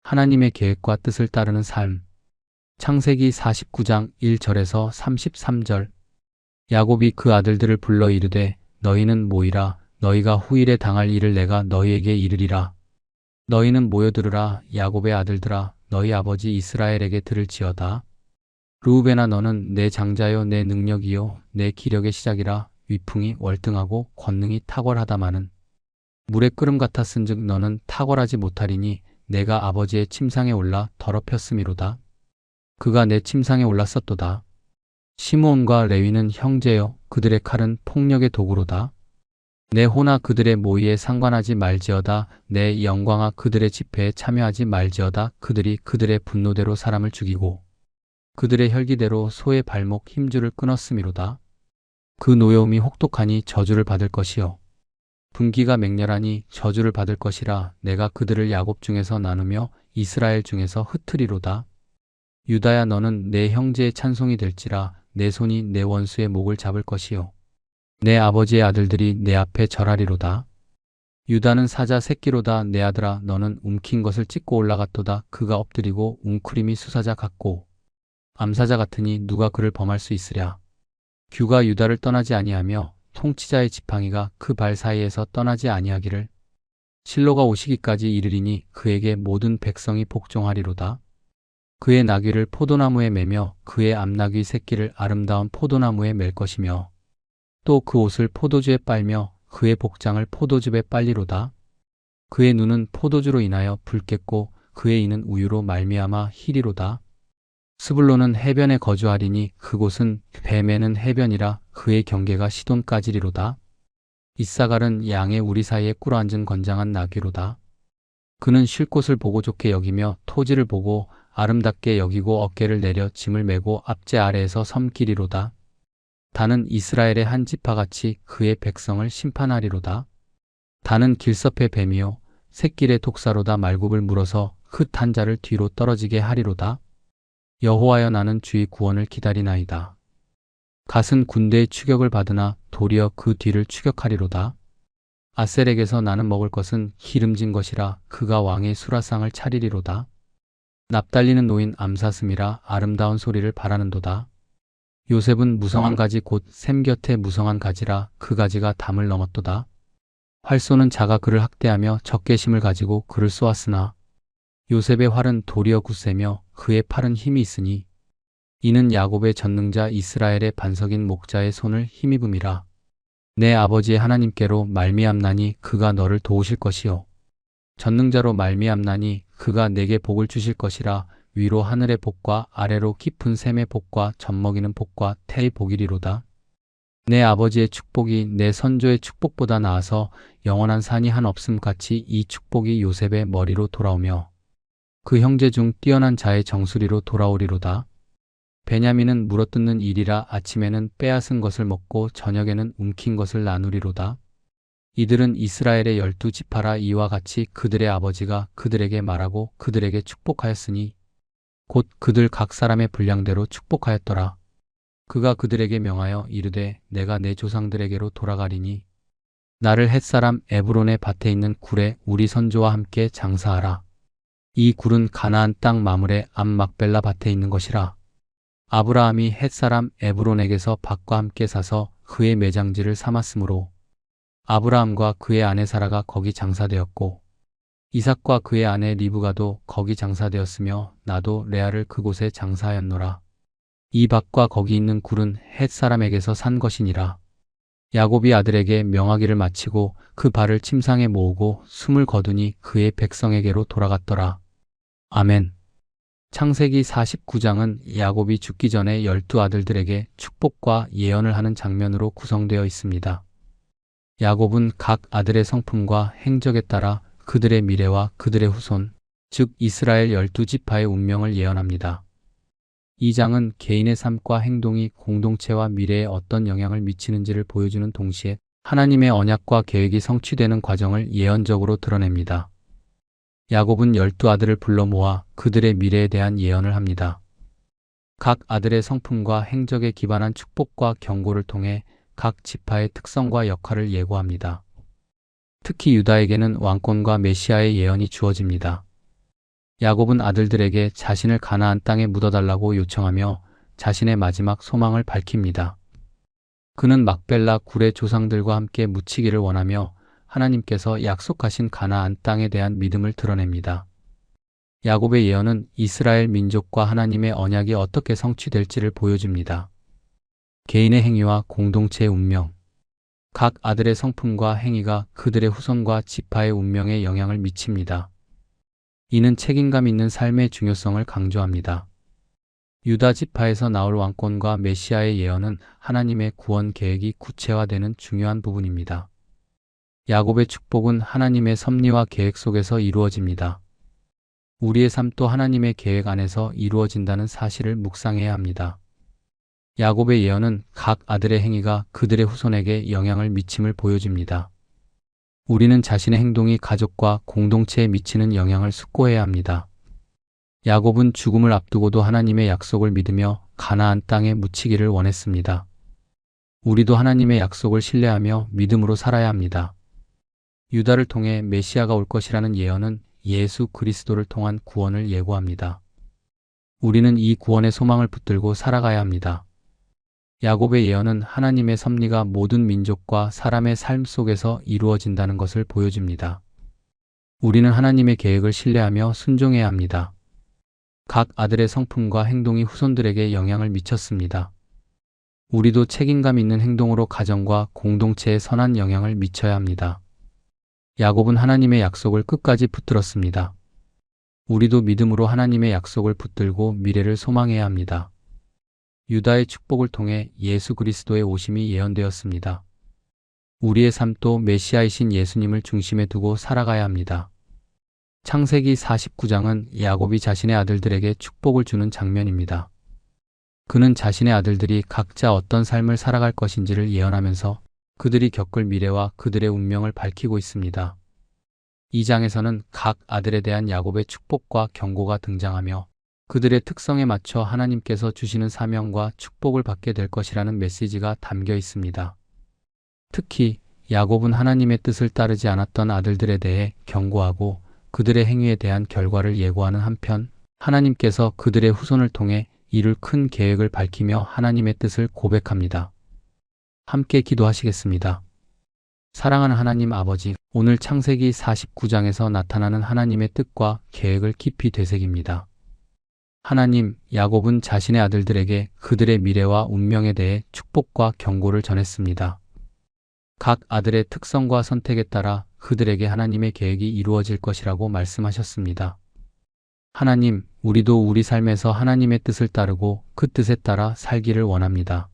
하나님의 계획과 뜻을 따르는 삶. 창세기 49장 1절에서 33절. 야곱이 그 아들들을 불러 이르되 너희는 모이라. 너희가 후일에 당할 일을 내가 너희에게 이르리라. 너희는 모여 들으라. 야곱의 아들들아, 너희 아버지 이스라엘에게 들을지어다. 르우벤아, 너는 내 장자요 내 능력이요 내 기력의 시작이라. 위풍이 월등하고 권능이 탁월하다마는 물의 끓음 같았은즉 너는 탁월하지 못하리니 내가 아버지의 침상에 올라 더럽혔음이로다. 그가 내 침상에 올랐었도다. 시므온과 레위는 형제여, 그들의 칼은 폭력의 도구로다. 내 호나 그들의 모의에 상관하지 말지어다. 내 영광아 그들의 집회에 참여하지 말지어다. 그들이 그들의 분노대로 사람을 죽이고 그들의 혈기대로 소의 발목 힘줄을 끊었음이로다. 그 노여움이 혹독하니 저주를 받을 것이요 분기가 맹렬하니 저주를 받을 것이라. 내가 그들을 야곱 중에서 나누며 이스라엘 중에서 흩으리로다. 유다야, 너는 내 형제의 찬송이 될지라. 내 손이 내 원수의 목을 잡을 것이요 내 아버지의 아들들이 내 앞에 절하리로다. 유다는 사자 새끼로다. 내 아들아, 너는 움킨 것을 찢고 올라갔도다. 그가 엎드리고 웅크림이 수사자 같고 암사자 같으니 누가 그를 범할 수 있으랴. 규가 유다를 떠나지 아니하며 통치자의 지팡이가 그 발 사이에서 떠나지 아니하기를. 실로가 오시기까지 이르리니 그에게 모든 백성이 복종하리로다. 그의 나귀를 포도나무에 매며 그의 암나귀 새끼를 아름다운 포도나무에 맬 것이며 또 그 옷을 포도주에 빨며 그의 복장을 포도즙에 빨리로다. 그의 눈은 포도주로 인하여 붉겠고 그의 이는 우유로 말미암아 희리로다. 스불론은 해변에 거주하리니 그곳은 배 매는 해변이라. 그의 경계가 시돈까지리로다. 이사갈은 양의 우리 사이에 꿇어앉은 건장한 나귀로다. 그는 쉴 곳을 보고 좋게 여기며 토지를 보고 아름답게 여기고 어깨를 내려 짐을 메고 앞제 아래에서 섬기리로다. 다는 이스라엘의 한 지파같이 그의 백성을 심판하리로다. 다는 길섭의 뱀이요 샛길의 독사로다. 말굽을 물어서 흙 한 자를 뒤로 떨어지게 하리로다. 여호와여, 나는 주의 구원을 기다리나이다. 갓은 군대의 추격을 받으나 도리어 그 뒤를 추격하리로다. 아셀에게서 나는 먹을 것은 기름진 것이라. 그가 왕의 수라상을 차리리로다. 납달리는 노인 암사슴이라. 아름다운 소리를 바라는도다. 요셉은 무성한 가지 곧 샘 곁에 무성한 가지라. 그 가지가 담을 넘었도다. 활 쏘는 자가 그를 학대하며 적개심을 가지고 그를 쏘았으나 요셉의 활은 도리어 굳세며 그의 팔은 힘이 있으니 이는 야곱의 전능자 이스라엘의 반석인 목자의 손을 힘입음이라. 내 아버지의 하나님께로 말미암나니 그가 너를 도우실 것이요 전능자로 말미암나니 그가 내게 복을 주실 것이라. 위로 하늘의 복과 아래로 깊은 샘의 복과 젖먹이는 복과 태의 복이리로다. 내 아버지의 축복이 내 선조의 축복보다 나아서 영원한 산이 한 없음 같이 이 축복이 요셉의 머리로 돌아오며 그 형제 중 뛰어난 자의 정수리로 돌아오리로다. 베냐민은 물어뜯는 일이라. 아침에는 빼앗은 것을 먹고 저녁에는 움킨 것을 나누리로다. 이들은 이스라엘의 12지파라. 이와 같이 그들의 아버지가 그들에게 말하고 그들에게 축복하였으니 곧 그들 각 사람의 분량대로 축복하였더라. 그가 그들에게 명하여 이르되 내가 내 조상들에게로 돌아가리니 나를 헷사람 에브론의 밭에 있는 굴에 우리 선조와 함께 장사하라. 이 굴은 가나안 땅 마물의 암 막벨라 밭에 있는 것이라. 아브라함이 헷사람 에브론에게서 밭과 함께 사서 그의 매장지를 삼았으므로 아브라함과 그의 아내 사라가 거기 장사되었고 이삭과 그의 아내 리브가도 거기 장사되었으며 나도 레아를 그곳에 장사하였노라. 이 밭과 거기 있는 굴은 헷 사람에게서 산 것이니라. 야곱이 아들에게 명하기를 마치고 그 발을 침상에 모으고 숨을 거두니 그의 백성에게로 돌아갔더라. 아멘. 창세기 49장은 야곱이 죽기 전에 12아들들에게 축복과 예언을 하는 장면으로 구성되어 있습니다. 야곱은 각 아들의 성품과 행적에 따라 그들의 미래와 그들의 후손, 즉 이스라엘 12지파의 운명을 예언합니다. 이 장은 개인의 삶과 행동이 공동체와 미래에 어떤 영향을 미치는지를 보여주는 동시에 하나님의 언약과 계획이 성취되는 과정을 예언적으로 드러냅니다. 야곱은 12아들을 불러 모아 그들의 미래에 대한 예언을 합니다. 각 아들의 성품과 행적에 기반한 축복과 경고를 통해 각 지파의 특성과 역할을 예고합니다. 특히 유다에게는 왕권과 메시아의 예언이 주어집니다. 야곱은 아들들에게 자신을 가나안 땅에 묻어달라고 요청하며 자신의 마지막 소망을 밝힙니다. 그는 막벨라 굴의 조상들과 함께 묻히기를 원하며 하나님께서 약속하신 가나안 땅에 대한 믿음을 드러냅니다. 야곱의 예언은 이스라엘 민족과 하나님의 언약이 어떻게 성취될지를 보여줍니다. 개인의 행위와 공동체의 운명, 각 아들의 성품과 행위가 그들의 후손과 지파의 운명에 영향을 미칩니다. 이는 책임감 있는 삶의 중요성을 강조합니다. 유다 지파에서 나올 왕권과 메시아의 예언은 하나님의 구원 계획이 구체화되는 중요한 부분입니다. 야곱의 축복은 하나님의 섭리와 계획 속에서 이루어집니다. 우리의 삶도 하나님의 계획 안에서 이루어진다는 사실을 묵상해야 합니다. 야곱의 예언은 각 아들의 행위가 그들의 후손에게 영향을 미침을 보여줍니다. 우리는 자신의 행동이 가족과 공동체에 미치는 영향을 숙고해야 합니다. 야곱은 죽음을 앞두고도 하나님의 약속을 믿으며 가나안 땅에 묻히기를 원했습니다. 우리도 하나님의 약속을 신뢰하며 믿음으로 살아야 합니다. 유다를 통해 메시아가 올 것이라는 예언은 예수 그리스도를 통한 구원을 예고합니다. 우리는 이 구원의 소망을 붙들고 살아가야 합니다. 야곱의 예언은 하나님의 섭리가 모든 민족과 사람의 삶 속에서 이루어진다는 것을 보여줍니다. 우리는 하나님의 계획을 신뢰하며 순종해야 합니다. 각 아들의 성품과 행동이 후손들에게 영향을 미쳤습니다. 우리도 책임감 있는 행동으로 가정과 공동체에 선한 영향을 미쳐야 합니다. 야곱은 하나님의 약속을 끝까지 붙들었습니다. 우리도 믿음으로 하나님의 약속을 붙들고 미래를 소망해야 합니다. 유다의 축복을 통해 예수 그리스도의 오심이 예언되었습니다. 우리의 삶도 메시아이신 예수님을 중심에 두고 살아가야 합니다. 창세기 49장은 야곱이 자신의 아들들에게 축복을 주는 장면입니다. 그는 자신의 아들들이 각자 어떤 삶을 살아갈 것인지를 예언하면서 그들이 겪을 미래와 그들의 운명을 밝히고 있습니다. 이 장에서는 각 아들에 대한 야곱의 축복과 경고가 등장하며 그들의 특성에 맞춰 하나님께서 주시는 사명과 축복을 받게 될 것이라는 메시지가 담겨 있습니다. 특히 야곱은 하나님의 뜻을 따르지 않았던 아들들에 대해 경고하고 그들의 행위에 대한 결과를 예고하는 한편 하나님께서 그들의 후손을 통해 이룰 큰 계획을 밝히며 하나님의 뜻을 고백합니다. 함께 기도하시겠습니다. 사랑하는 하나님 아버지, 오늘 창세기 49장에서 나타나는 하나님의 뜻과 계획을 깊이 되새깁니다. 하나님, 야곱은 자신의 아들들에게 그들의 미래와 운명에 대해 축복과 경고를 전했습니다. 각 아들의 특성과 선택에 따라 그들에게 하나님의 계획이 이루어질 것이라고 말씀하셨습니다. 하나님, 우리도 우리 삶에서 하나님의 뜻을 따르고 그 뜻에 따라 살기를 원합니다.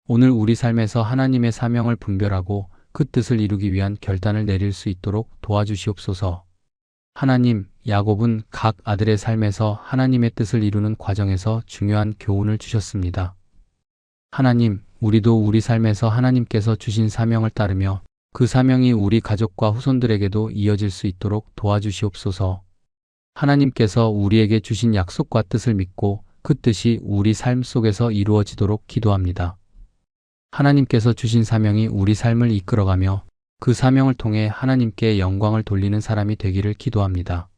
오늘 우리 삶에서 하나님의 사명을 분별하고 그 뜻을 이루기 위한 결단을 내릴 수 있도록 도와주시옵소서. 하나님, 야곱은 각 아들의 삶에서 하나님의 뜻을 이루는 과정에서 중요한 교훈을 주셨습니다. 하나님, 우리도 우리 삶에서 하나님께서 주신 사명을 따르며 그 사명이 우리 가족과 후손들에게도 이어질 수 있도록 도와주시옵소서. 하나님께서 우리에게 주신 약속과 뜻을 믿고 그 뜻이 우리 삶 속에서 이루어지도록 기도합니다. 하나님께서 주신 사명이 우리 삶을 이끌어가며 그 사명을 통해 하나님께 영광을 돌리는 사람이 되기를 기도합니다.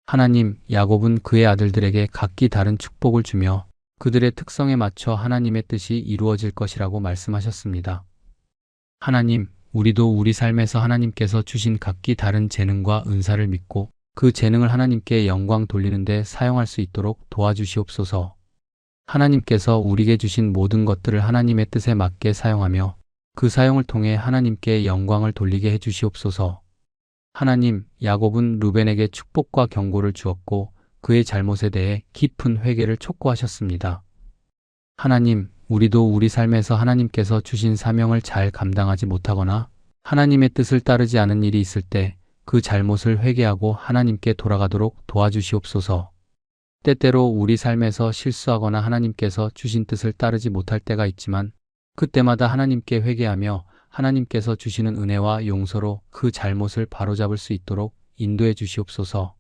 하나님, 야곱은 그의 아들들에게 각기 다른 축복을 주며 그들의 특성에 맞춰 하나님의 뜻이 이루어질 것이라고 말씀하셨습니다. 하나님, 우리도 우리 삶에서 하나님께서 주신 각기 다른 재능과 은사를 믿고 그 재능을 하나님께 영광 돌리는 데 사용할 수 있도록 도와주시옵소서. 하나님께서 우리에게 주신 모든 것들을 하나님의 뜻에 맞게 사용하며 그 사용을 통해 하나님께 영광을 돌리게 해주시옵소서. 하나님, 야곱은 루벤에게 축복과 경고를 주었고 그의 잘못에 대해 깊은 회개를 촉구하셨습니다. 하나님, 우리도 우리 삶에서 하나님께서 주신 사명을 잘 감당하지 못하거나 하나님의 뜻을 따르지 않은 일이 있을 때 그 잘못을 회개하고 하나님께 돌아가도록 도와주시옵소서. 때때로 우리 삶에서 실수하거나 하나님께서 주신 뜻을 따르지 못할 때가 있지만 그때마다 하나님께 회개하며 하나님께서 주시는 은혜와 용서로 그 잘못을 바로잡을 수 있도록 인도해 주시옵소서.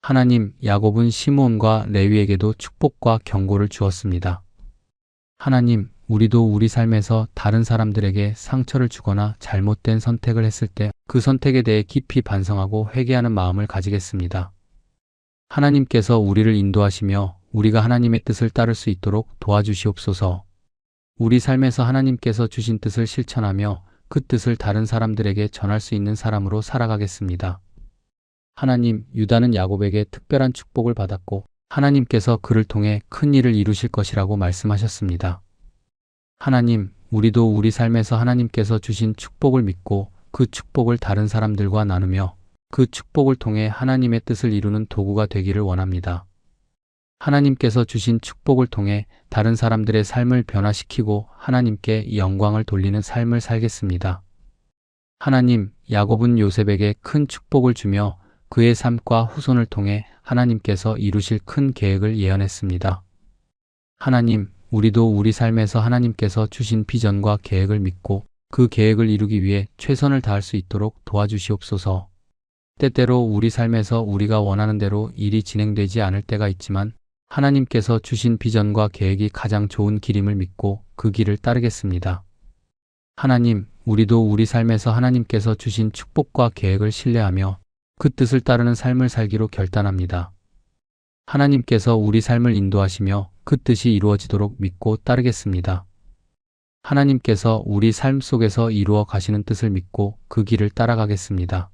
하나님, 야곱은 시므온과 레위에게도 축복과 경고를 주었습니다. 하나님, 우리도 우리 삶에서 다른 사람들에게 상처를 주거나 잘못된 선택을 했을 때 그 선택에 대해 깊이 반성하고 회개하는 마음을 가지겠습니다. 하나님께서 우리를 인도하시며 우리가 하나님의 뜻을 따를 수 있도록 도와주시옵소서. 우리 삶에서 하나님께서 주신 뜻을 실천하며 그 뜻을 다른 사람들에게 전할 수 있는 사람으로 살아가겠습니다. 하나님, 유다는 야곱에게 특별한 축복을 받았고 하나님께서 그를 통해 큰 일을 이루실 것이라고 말씀하셨습니다. 하나님, 우리도 우리 삶에서 하나님께서 주신 축복을 믿고 그 축복을 다른 사람들과 나누며 그 축복을 통해 하나님의 뜻을 이루는 도구가 되기를 원합니다. 하나님께서 주신 축복을 통해 다른 사람들의 삶을 변화시키고 하나님께 영광을 돌리는 삶을 살겠습니다. 하나님, 야곱은 요셉에게 큰 축복을 주며 그의 삶과 후손을 통해 하나님께서 이루실 큰 계획을 예언했습니다. 하나님, 우리도 우리 삶에서 하나님께서 주신 비전과 계획을 믿고 그 계획을 이루기 위해 최선을 다할 수 있도록 도와주시옵소서. 때때로 우리 삶에서 우리가 원하는 대로 일이 진행되지 않을 때가 있지만 하나님께서 주신 비전과 계획이 가장 좋은 길임을 믿고 그 길을 따르겠습니다. 하나님, 우리도 우리 삶에서 하나님께서 주신 축복과 계획을 신뢰하며 그 뜻을 따르는 삶을 살기로 결단합니다. 하나님께서 우리 삶을 인도하시며 그 뜻이 이루어지도록 믿고 따르겠습니다. 하나님께서 우리 삶 속에서 이루어 가시는 뜻을 믿고 그 길을 따라가겠습니다.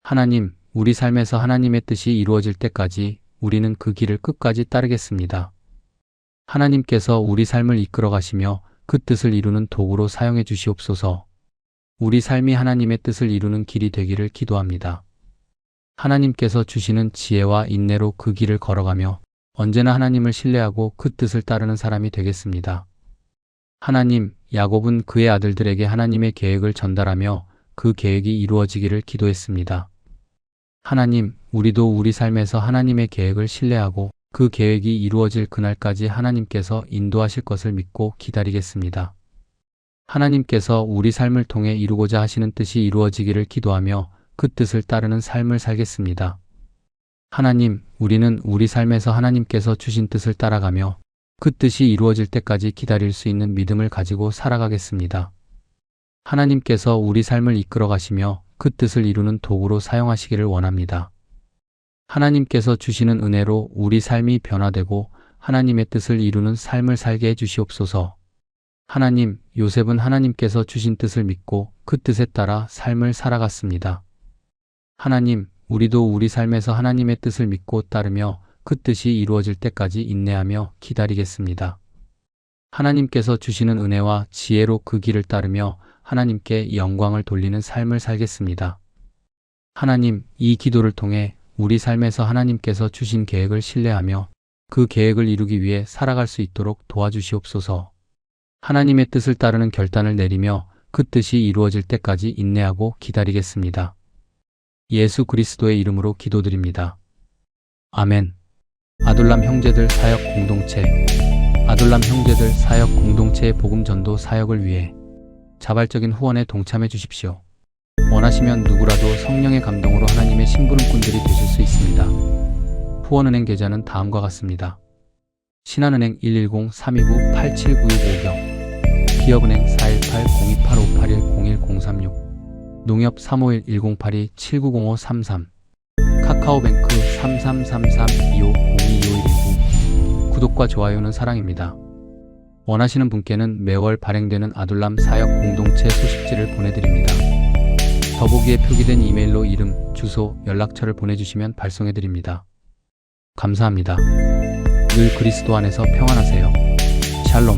하나님, 우리 삶에서 하나님의 뜻이 이루어질 때까지 우리는 그 길을 끝까지 따르겠습니다. 하나님께서 우리 삶을 이끌어 가시며 그 뜻을 이루는 도구로 사용해 주시옵소서. 우리 삶이 하나님의 뜻을 이루는 길이 되기를 기도합니다. 하나님께서 주시는 지혜와 인내로 그 길을 걸어가며 언제나 하나님을 신뢰하고 그 뜻을 따르는 사람이 되겠습니다. 하나님, 야곱은 그의 아들들에게 하나님의 계획을 전달하며 그 계획이 이루어지기를 기도했습니다. 하나님, 우리도 우리 삶에서 하나님의 계획을 신뢰하고 그 계획이 이루어질 그날까지 하나님께서 인도하실 것을 믿고 기다리겠습니다. 하나님께서 우리 삶을 통해 이루고자 하시는 뜻이 이루어지기를 기도하며 그 뜻을 따르는 삶을 살겠습니다. 하나님, 우리는 우리 삶에서 하나님께서 주신 뜻을 따라가며 그 뜻이 이루어질 때까지 기다릴 수 있는 믿음을 가지고 살아가겠습니다. 하나님께서 우리 삶을 이끌어 가시며 그 뜻을 이루는 도구로 사용하시기를 원합니다. 하나님께서 주시는 은혜로 우리 삶이 변화되고 하나님의 뜻을 이루는 삶을 살게 해주시옵소서. 하나님, 요셉은 하나님께서 주신 뜻을 믿고 그 뜻에 따라 삶을 살아갔습니다. 하나님, 우리도 우리 삶에서 하나님의 뜻을 믿고 따르며 그 뜻이 이루어질 때까지 인내하며 기다리겠습니다. 하나님께서 주시는 은혜와 지혜로 그 길을 따르며 하나님께 영광을 돌리는 삶을 살겠습니다. 하나님, 이 기도를 통해 우리 삶에서 하나님께서 주신 계획을 신뢰하며 그 계획을 이루기 위해 살아갈 수 있도록 도와주시옵소서. 하나님의 뜻을 따르는 결단을 내리며 그 뜻이 이루어질 때까지 인내하고 기다리겠습니다. 예수 그리스도의 이름으로 기도드립니다. 아멘. 아둘람 형제들 사역 공동체. 아둘람 형제들 사역 공동체의 복음 전도 사역을 위해 자발적인 후원에 동참해 주십시오. 원하시면 누구라도 성령의 감동으로 하나님의 심부름꾼들이 되실 수 있습니다. 후원은행 계좌는 다음과 같습니다. 신한은행 110-329-8796 기업은행 418-028581-01036 농협 351-1082-790533 카카오뱅크 3333-2502-2519 구독과 좋아요는 사랑입니다. 원하시는 분께는 매월 발행되는 아둘람 사역 공동체 소식지를 보내드립니다. 더보기에 표기된 이메일로 이름, 주소, 연락처를 보내주시면 발송해드립니다. 감사합니다. 늘 그리스도 안에서 평안하세요. 샬롬.